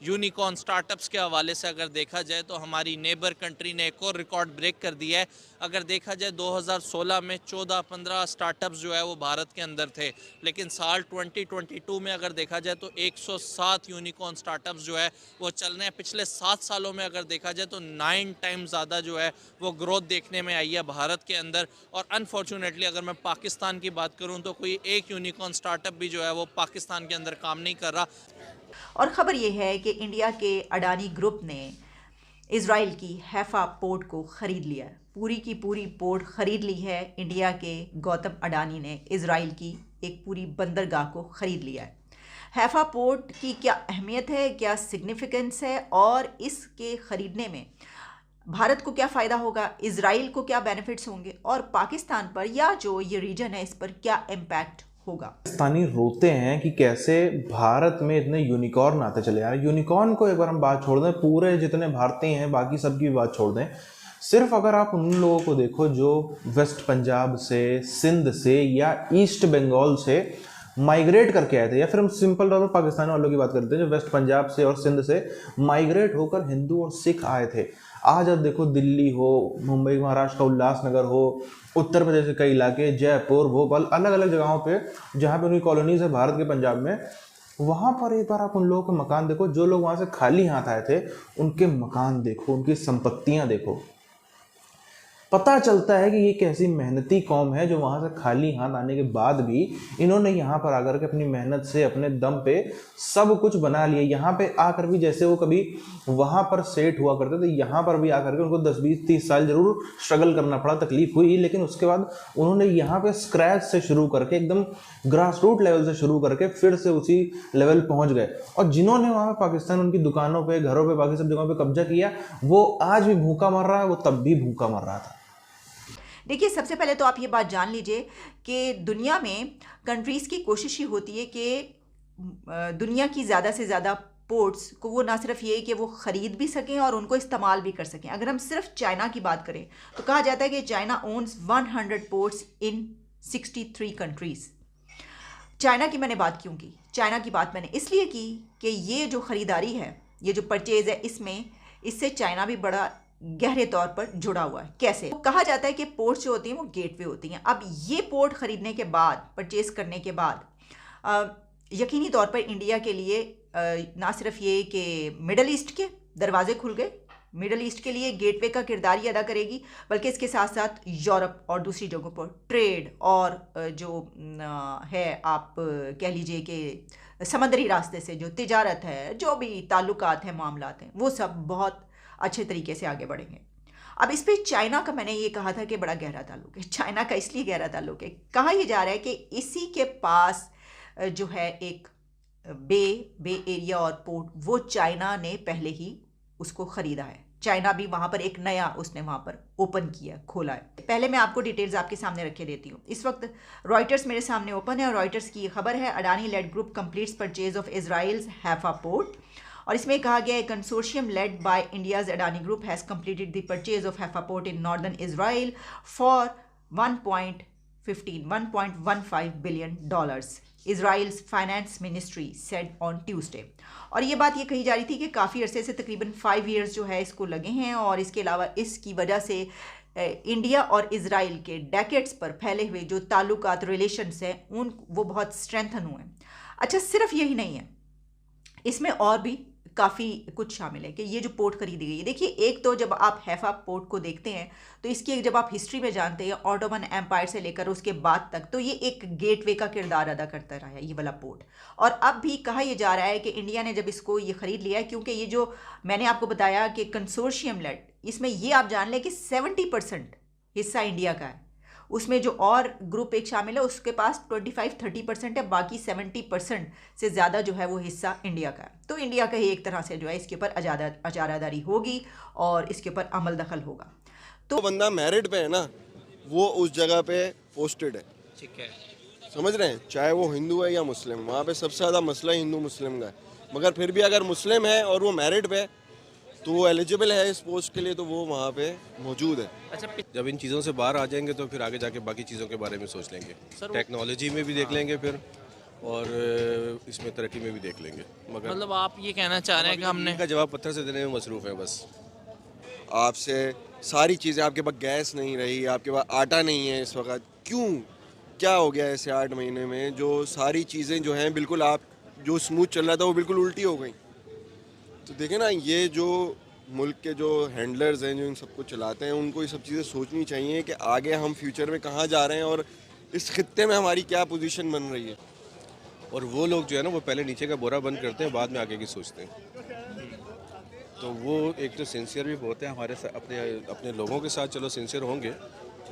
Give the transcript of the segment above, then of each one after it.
Unicorn startups के हवाले से अगर देखा जाए तो हमारी नेबर कंट्री ने एक और रिकॉर्ड ब्रेक कर दिया है। अगर देखा जाए 2016 में 14-15 स्टार्टअप्स जो है वो भारत के अंदर थे, लेकिन साल 2022 में अगर देखा जाए तो 107 यूनिकॉर्न स्टार्टअप्स जो है वो चल रहे हैं। पिछले 7 सालों में अगर देखा जाए तो 9 टाइम ज़्यादा जो है वो ग्रोथ देखने में आई है भारत के अंदर। और अनफॉर्चुनेटली अगर मैं पाकिस्तान की बात करूं तो कोई एक यूनिकॉर्न स्टार्टअप भी जो है वो पाकिस्तान के अंदर काम नहीं कर रहा। और ख़बर ये है कि इंडिया के अडानी ग्रुप ने इसराइल की हैफा पोर्ट को ख़रीद लिया है। पूरी की पूरी पोर्ट ख़रीद ली है। इंडिया के गौतम अडानी ने इसराइल की एक पूरी बंदरगाह को ख़रीद लिया है। हैफा पोर्ट की क्या अहमियत है, क्या सिग्निफिकेंस है, और इसके ख़रीदने में भारत को क्या फ़ायदा होगा, इसराइल को क्या बेनिफिट्स होंगे, और पाकिस्तान पर या जो ये रीजन है इस पर क्या इम्पैक्ट होगा। पाकिस्तानी रोते हैं कि कैसे भारत में इतने यूनिकॉर्न आते चले यार। यूनिकॉर्न को एक बार हम बात छोड़ दें, पूरे जितने भारतीय हैं बाकी सब की बात छोड़ दें, सिर्फ अगर आप उन लोगों को देखो जो वेस्ट पंजाब से, सिंध से या ईस्ट बंगाल से माइग्रेट करके आए थे, या फिर हम सिंपल तौर पर पाकिस्तान वालों की बात करते हैं जो वेस्ट पंजाब से और सिंध से माइग्रेट होकर हिंदू और सिख आए थे। आज अब देखो दिल्ली हो, मुंबई महाराष्ट्र का उल्लासनगर हो, उत्तर प्रदेश के कई इलाके, जयपुर, भोपाल, अलग अलग जगहों पे जहाँ पे उनकी कॉलोनीज है भारत के पंजाब में, वहाँ पर एक बार आप उन लोगों के मकान देखो। जो लोग वहाँ से खाली हाथ आए थे उनके मकान देखो, उनकी संपत्तियाँ देखो। पता चलता है कि ये कैसी मेहनती कौम है जो वहाँ से खाली हाथ आने के बाद भी इन्होंने यहाँ पर आकर के अपनी मेहनत से अपने दम पे सब कुछ बना लिया। यहाँ पे आकर भी जैसे वो कभी वहाँ पर सेट हुआ करते थे, यहाँ पर भी आकर के उनको 10-20-30 साल जरूर स्ट्रगल करना पड़ा, तकलीफ हुई, लेकिन उसके बाद उन्होंने यहाँ पे स्क्रैच से शुरू करके एकदम ग्रास रूट लेवल से शुरू करके फिर से उसी लेवल पहुँच गए। और जिन्होंने वहाँ पर पाकिस्तान उनकी दुकानों पर, घरों पर, बाकी सब जगहों पर कब्जा किया, वो आज भी भूखा मर रहा है, वो तब भी भूखा मर रहा था। देखिए, सबसे पहले तो आप ये बात जान लीजिए कि दुनिया में कंट्रीज़ की कोशिश ही होती है कि दुनिया की ज़्यादा से ज़्यादा पोर्ट्स को वो ना सिर्फ ये कि वो ख़रीद भी सकें और उनको इस्तेमाल भी कर सकें। अगर हम सिर्फ चाइना की बात करें तो कहा जाता है कि China owns 100 ports in 63 countries. China की मैंने बात क्यों की? चाइना की बात मैंने इसलिए की कि ये जो ख़रीदारी है, ये जो परचेज़ है, इससे चाइना भी बड़ा गहरे तौर पर जुड़ा हुआ है। कैसे? तो कहा जाता है कि पोर्ट्स जो होती हैं वो गेटवे होती हैं। अब ये पोर्ट ख़रीदने के बाद, परचेज़ करने के बाद यकीनी तौर पर इंडिया के लिए ना सिर्फ ये कि मिडल ईस्ट के दरवाजे खुल गए, मिडल ईस्ट के लिए गेटवे का किरदार ही अदा करेगी, बल्कि इसके साथ साथ यूरोप और दूसरी जगहों पर ट्रेड और जो है, आप कह लीजिए कि समंदरी रास्ते से जो तिजारत है, जो भी ताल्लुकात हैं, मामलात हैं, वो सब बहुत अच्छे तरीके से आगे बढ़ेंगे। अब इस पे चाइना का मैंने ये कहा था कि बड़ा गहरा ताल्लुक है। चाइना का इसलिए गहरा ताल्लुक है, कहा यह जा रहा है कि इसी के पास जो है एक बे एरिया और पोर्ट, वो चाइना ने पहले ही उसको ख़रीदा है। चाइना भी वहाँ पर एक नया उसने वहाँ पर ओपन किया, खोला है। पहले मैं आपको डिटेल्स आपके सामने रखे देती हूँ। इस वक्त रॉयटर्स मेरे सामने ओपन है और रॉयटर्स की खबर है, Adani led group completes purchase of Israel's Haifa port. और इसमें कहा गया है, consortium led by India's Adani group has completed the purchase of Haifa port in northern Israel for 1.15 billion dollars, Israel's finance ministry said on Tuesday. और ये बात ये कही जा रही थी कि काफ़ी अरसे से, तकरीबन 5 ईयर्स जो है इसको लगे हैं, और इसके अलावा इसकी वजह से इंडिया और इसराइल के डेकेड्स पर फैले हुए जो ताल्लुकात, रिलेशंस हैं, वो बहुत स्ट्रेंथन हुए हैं। अच्छा, सिर्फ यही नहीं है, इसमें और भी काफ़ी कुछ शामिल है कि ये जो पोर्ट खरीदी गई है। देखिए, एक तो जब आप हैफा पोर्ट को देखते हैं तो इसकी जब आप हिस्ट्री में जानते हैं, ऑटोमन एम्पायर से लेकर उसके बाद तक, तो ये एक गेटवे का किरदार अदा करता रहा है ये वाला पोर्ट। और अब भी कहा यह जा रहा है कि इंडिया ने जब इसको ये ख़रीद लिया है, क्योंकि ये जो मैंने आपको बताया कि कंसोर्शियम लेड, इसमें ये आप जान लें कि 70% हिस्सा इंडिया का है। उसमें जो और ग्रुप एक शामिल है उसके पास 25-30% है, बाकी 70% से ज़्यादा जो है वो हिस्सा इंडिया का है। तो इंडिया का ही एक तरह से जो है इसके ऊपर अजारादारी होगी और इसके ऊपर अमल दखल होगा। तो बंदा मैरिड पे है ना, वो उस जगह पे पोस्टेड है, ठीक है, समझ रहे हैं, चाहे वो हिंदू है या मुस्लिम। वहाँ पे सबसे ज़्यादा मसला हिंदू मुस्लिम का है, मगर फिर भी अगर मुस्लिम है और वो मैरिड पे तो वो एलिजिबल है इस पोस्ट के लिए, तो वो वहाँ पे मौजूद है। अच्छा, जब इन चीज़ों से बाहर आ जाएंगे तो फिर आगे जाके बाकी चीज़ों के बारे में सोच लेंगे, टेक्नोलॉजी में भी देख लेंगे फिर, और इसमें तरक्की में भी देख लेंगे। मगर मतलब आप ये कहना चाह रहे हैं कि हमने का जवाब पत्थर से देने में मसरूफ़ है बस। आपसे सारी चीज़ें, आपके पास गैस नहीं रही, आपके पास आटा नहीं है इस वक्त, क्यों, क्या हो गया ऐसे 8 महीने में जो सारी चीज़ें जो हैं बिल्कुल, आप जो स्मूथ चल रहा था वो बिल्कुल उल्टी हो गई। तो देखें ना, ये जो मुल्क के जो हैंडलर्स हैं जो इन सबको चलाते हैं, उनको ये सब चीज़ें सोचनी चाहिए कि आगे हम फ्यूचर में कहाँ जा रहे हैं और इस खित्ते में हमारी क्या पोजीशन बन रही है। और वो लोग जो है ना, वो पहले नीचे का बोरा बंद करते हैं, बाद में आगे की सोचते हैं। तो वो एक तो सिंसियर भी बहुत है हमारे साथ, अपने लोगों के साथ चलो सिंसियर होंगे।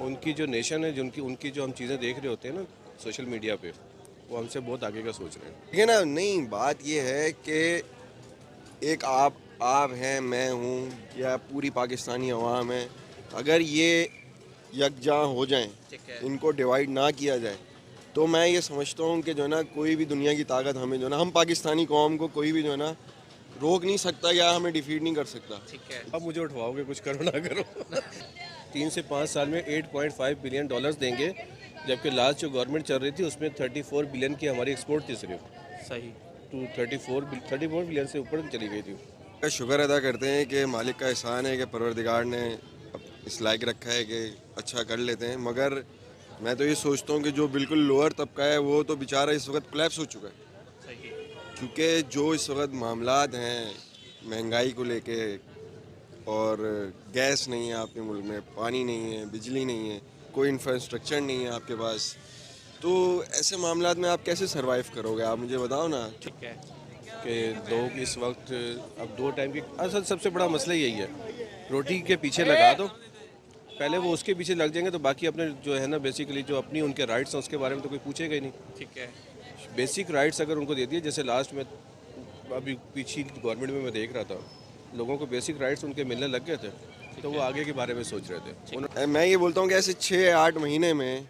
उनकी जो नेशन है, जो उनकी जो हम चीज़ें देख रहे होते हैं ना सोशल मीडिया पे, वो हमसे बहुत आगे का सोच रहे हैं। ठीक है ना, नहीं बात ये है कि एक आप हैं, मैं हूँ, या पूरी पाकिस्तानी अवाम है, अगर ये यकजा हो जाएं, इनको डिवाइड ना किया जाए, तो मैं ये समझता हूँ कि जो है ना, कोई भी दुनिया की ताकत हमें जो है ना, हम पाकिस्तानी कौम को कोई भी जो है ना रोक नहीं सकता या हमें डिफीट नहीं कर सकता। ठीक है। अब मुझे उठवाओगे, कुछ करो ना करो। 3 से 5 साल में $8.5 बिलियन देंगे, जबकि लास्ट जो गवर्नमेंट चल रही थी उसमें 34 बिलियन की हमारी एक्सपोर्ट थी सिर्फ। सही। तो 34 बिलियन से ऊपर चली गई थी। का शुक्र अदा करते हैं कि मालिक का एहसान है कि परवरदिगार ने इस लायक रखा है कि अच्छा कर लेते हैं। मगर मैं तो ये सोचता हूँ कि जो बिल्कुल लोअर तबका है वो तो बेचारा इस वक्त कोलैप्स हो चुका है, सही। क्योंकि जो इस वक्त मामलात हैं महंगाई को लेके, और गैस नहीं है आपके मुल्क में, पानी नहीं है, बिजली नहीं है, कोई इंफ्रास्ट्रक्चर नहीं है आपके पास, तो ऐसे मामलात में आप कैसे सरवाइव करोगे, आप मुझे बताओ ना। ठीक है। कि लोग इस वक्त अब 2 टाइम की, असल सबसे बड़ा मसला यही है, रोटी के पीछे लगा दो, पहले वो उसके पीछे लग जाएंगे तो बाकी अपने जो है ना बेसिकली जो अपनी उनके राइट्स हैं उसके बारे में तो कोई पूछेगा ही नहीं। ठीक है। बेसिक राइट्स अगर उनको दे दिए, जैसे लास्ट में अभी पिछली गवर्नमेंट में मैं देख रहा था, लोगों को बेसिक राइट्स उनके मिलने लग गए थे, तो वो आगे के बारे में सोच रहे थे। मैं ये बोलता हूँ कि ऐसे 6-8 महीने में,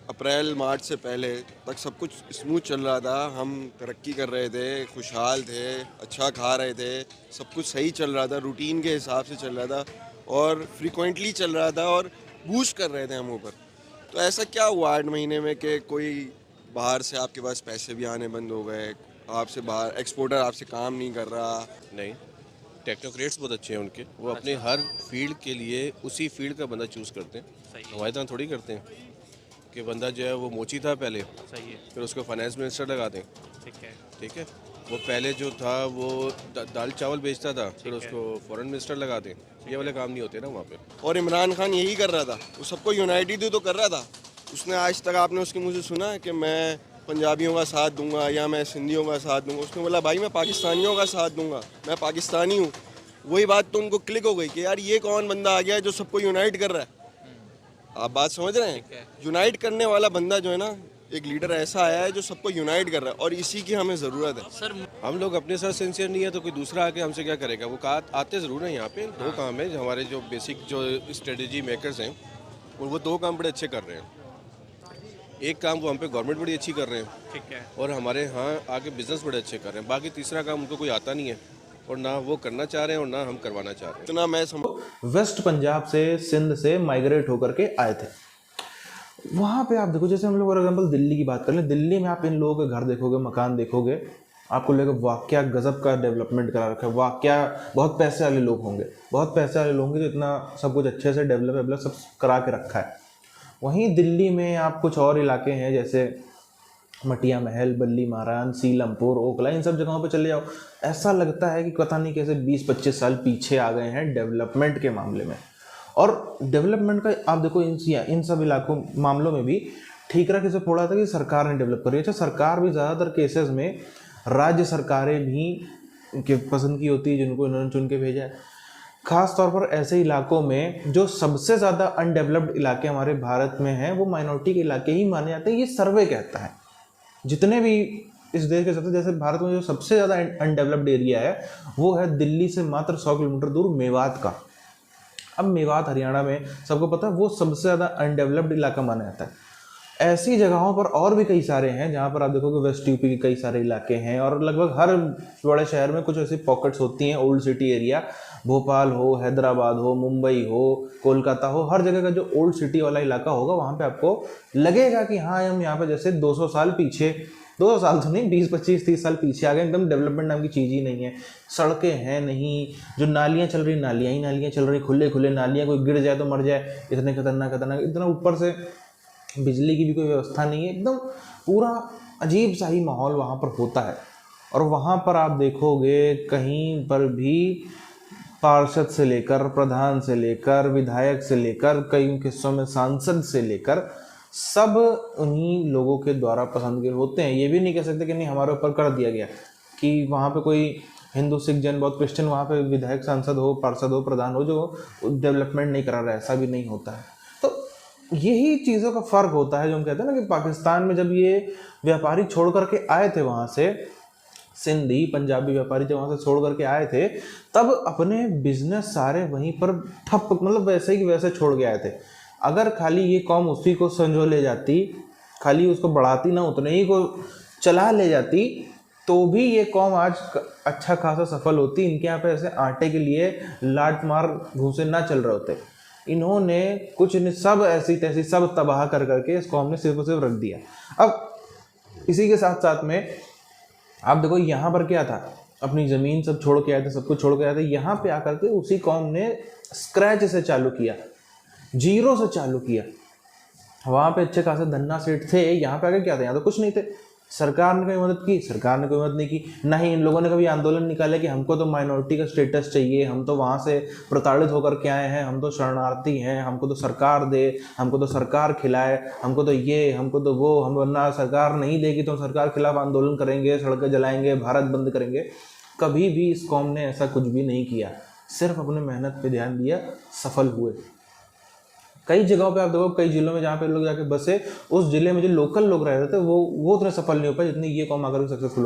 अप्रैल मार्च से पहले तक सब कुछ स्मूथ चल रहा था, हम तरक्की कर रहे थे, खुशहाल थे, अच्छा खा रहे थे, सब कुछ सही चल रहा था, रूटीन के हिसाब से चल रहा था और फ्रीक्वेंटली चल रहा था और बूस्ट कर रहे थे हम ऊपर। तो ऐसा क्या हुआ 8 महीने में कि कोई बाहर से आपके पास पैसे भी आने बंद हो गए, आपसे बाहर एक्सपोर्टर आपसे काम नहीं कर रहा? नहीं, टेक्नोक्रेट्स बहुत अच्छे हैं उनके, वो अपने हर फील्ड के लिए उसी फील्ड का बंदा चूज़ करते हैं। हमारे तरह थोड़ी करते हैं कि बंदा जो है वो मोची था पहले, सही है। फिर उसको फाइनेंस मिनिस्टर लगा दें। ठीक है। ठीक है, वो पहले जो था वो दाल चावल बेचता था, फिर उसको फॉरेन मिनिस्टर लगा दें। ये वाले काम नहीं होते ना वहाँ पे। और इमरान खान यही कर रहा था, वो सबको यूनाइटेड ही तो कर रहा था। उसने आज तक आपने उसके मुँह से सुना है कि मैं पंजाबियों का साथ दूंगा या मैं सिंधियों का साथ दूंगा? उसने बोला भाई मैं पाकिस्तानियों का साथ दूंगा, मैं पाकिस्तानी हूँ। वही बात तो उनको क्लिक हो गई कि यार ये कौन बंदा आ गया है जो सबको यूनाइट कर रहा है। आप बात समझ रहे हैं? यूनाइट करने वाला बंदा जो है ना, एक लीडर ऐसा आया है जो सबको यूनाइट कर रहा है और इसी की हमें ज़रूरत है। सर हम लोग अपने साथ सिंसियर नहीं है तो कोई दूसरा आके हमसे क्या करेगा? वो आते ज़रूर हैं यहाँ पे। 2 काम है हमारे जो बेसिक जो स्ट्रेटजी मेकर्स हैं, और वो 2 काम बड़े अच्छे कर रहे हैं। एक काम वो हम पे गवर्नमेंट बड़ी अच्छी कर रहे हैं, ठीक है। और हमारे यहाँ आके बिजनेस बड़े अच्छे कर रहे हैं। बाकी तीसरा काम उनको कोई आता नहीं है, और ना वो करना चाह रहे हैं और ना हम करवाना चाह रहे हैं। इतना मैं समझ, वेस्ट पंजाब से, सिंध से माइग्रेट होकर के आए थे। वहाँ पे आप देखो, जैसे हम लोग फॉर एग्जाम्पल दिल्ली की बात कर लें, दिल्ली में आप इन लोगों के घर देखोगे, मकान देखोगे, आपको लगेगा वाकया गजब का डेवलपमेंट करा रखा है, वाकया बहुत पैसे वाले लोग होंगे, बहुत पैसे वाले लोग होंगे जो इतना सब कुछ अच्छे से डेवलप सब करा के रखा है। वहीं दिल्ली में आप कुछ और इलाके हैं जैसे मटिया महल, बल्ली महाराज, सीलमपुर, ओखला, इन सब जगहों पे चले जाओ, ऐसा लगता है कि पता नहीं कैसे 20-25 साल पीछे आ गए हैं डेवलपमेंट के मामले में। और डेवलपमेंट का आप देखो, इन सब इलाकों मामलों में भी ठीकरा किसे फोड़ा था कि सरकार ने डेवलप करी। अच्छा, सरकार भी ज़्यादातर केसेस में राज्य सरकारें भी पसंद की होती है जिनको इन्होंने चुन के भेजा है। खास तौर पर ऐसे इलाकों में जो सबसे ज़्यादा अनडेवलप्ड इलाके हमारे भारत में हैं, वो माइनॉरिटी के इलाके ही माने जाते हैं। ये सर्वे कहता है, जितने भी इस देश के सबसे, जैसे भारत में जो सबसे ज़्यादा अनडेवलप्ड एरिया है वो है दिल्ली से मात्र 100 किलोमीटर दूर मेवात का। अब मेवात हरियाणा में सबको पता है वो सबसे ज़्यादा अनडेवलप्ड इलाका माना जाता है। ऐसी जगहों पर और भी कई सारे हैं जहाँ पर आप देखोगे वेस्ट यूपी के कई सारे इलाके हैं, और लगभग हर बड़े शहर में कुछ ऐसी पॉकेट्स होती हैं, ओल्ड सिटी एरिया, भोपाल हो, हैदराबाद हो, मुंबई हो, कोलकाता हो, हर जगह का जो ओल्ड सिटी वाला इलाका होगा वहाँ पे आपको लगेगा कि हाँ हम यहाँ पे जैसे 200 साल पीछे 200 साल तो नहीं, 20 25 30 साल पीछे आ गए, एकदम डेवलपमेंट नाम की चीज़ ही नहीं है, सड़कें हैं नहीं, जो नालियाँ चल रही नालियाँ ही नालियाँ चल रही, खुले खुले नालियाँ, कोई गिर जाए तो मर जाए, इतने खतरनाक खतरनाक, इतना ऊपर से बिजली की भी कोई व्यवस्था नहीं है, एकदम पूरा अजीब सा ही माहौल वहाँ पर होता है। और वहाँ पर आप देखोगे कहीं पर भी पार्षद से लेकर प्रधान से लेकर विधायक से लेकर कई हिस्सों में सांसद से लेकर सब उन्हीं लोगों के द्वारा पसंद के होते हैं। ये भी नहीं कह सकते कि नहीं हमारे ऊपर कर दिया गया, कि वहाँ पे कोई हिंदू सिख जैन बौद्ध क्रिश्चियन वहाँ पे विधायक सांसद हो पार्षद हो प्रधान हो जो डेवलपमेंट नहीं करा रहा है, ऐसा भी नहीं होता है। तो यही चीज़ों का फ़र्क होता है जो हम कहते हैं ना कि पाकिस्तान में जब ये व्यापारी छोड़ करके आए थे वहाँ से, सिंधी पंजाबी व्यापारी जब वहाँ से छोड़ करके आए थे, तब अपने बिजनेस सारे वहीं पर ठप, मतलब वैसे ही वैसे छोड़ के आए थे। अगर खाली ये कौम उसी को संजो ले जाती, खाली उसको बढ़ाती ना, उतने ही को चला ले जाती, तो भी ये कौम आज अच्छा खासा सफल होती। इनके यहाँ पे ऐसे आटे के लिए लाट मार घूसे ना चल रहे होते। इन्होंने कुछ नहीं, सब ऐसी तैसी सब तबाह कर करके इस कौम ने सिर्फ और सिर्फ रख दिया। अब इसी के साथ साथ में आप देखो यहाँ पर क्या था, अपनी ज़मीन सब छोड़ के आए थे, सब कुछ छोड़ के आए थे, यहाँ पे आकर के उसी कौम ने स्क्रैच से चालू किया, जीरो से चालू किया। वहाँ पे अच्छे खासे धन्ना सेठ थे, यहाँ पे आके क्या थे, यहाँ तो कुछ नहीं थे। सरकार ने कोई मदद की, सरकार ने कोई मदद नहीं की। ना ही इन लोगों ने कभी आंदोलन निकाले कि हमको तो माइनॉरिटी का स्टेटस चाहिए, हम तो वहाँ से प्रताड़ित होकर के आए हैं, हम तो शरणार्थी हैं, हमको तो सरकार दे, हमको तो सरकार खिलाए, हमको तो ये, हमको तो वो, हम वरना सरकार नहीं देगी तो हम सरकार खिलाफ आंदोलन करेंगे, सड़कें जलाएंगे, भारत बंद करेंगे। कभी भी इस कौम ने ऐसा कुछ भी नहीं किया, सिर्फ अपने मेहनत पे ध्यान दिया, सफल हुए। कई जगहों पे आप देखो, कई जिलों में जहाँ पे लोग जाके बसे, उस जिले में जो लोकल लोग रह रहे थे वो उतने सफल नहीं हो पाए जितनी ये कौम आकर सक्सेसफुल हो गई।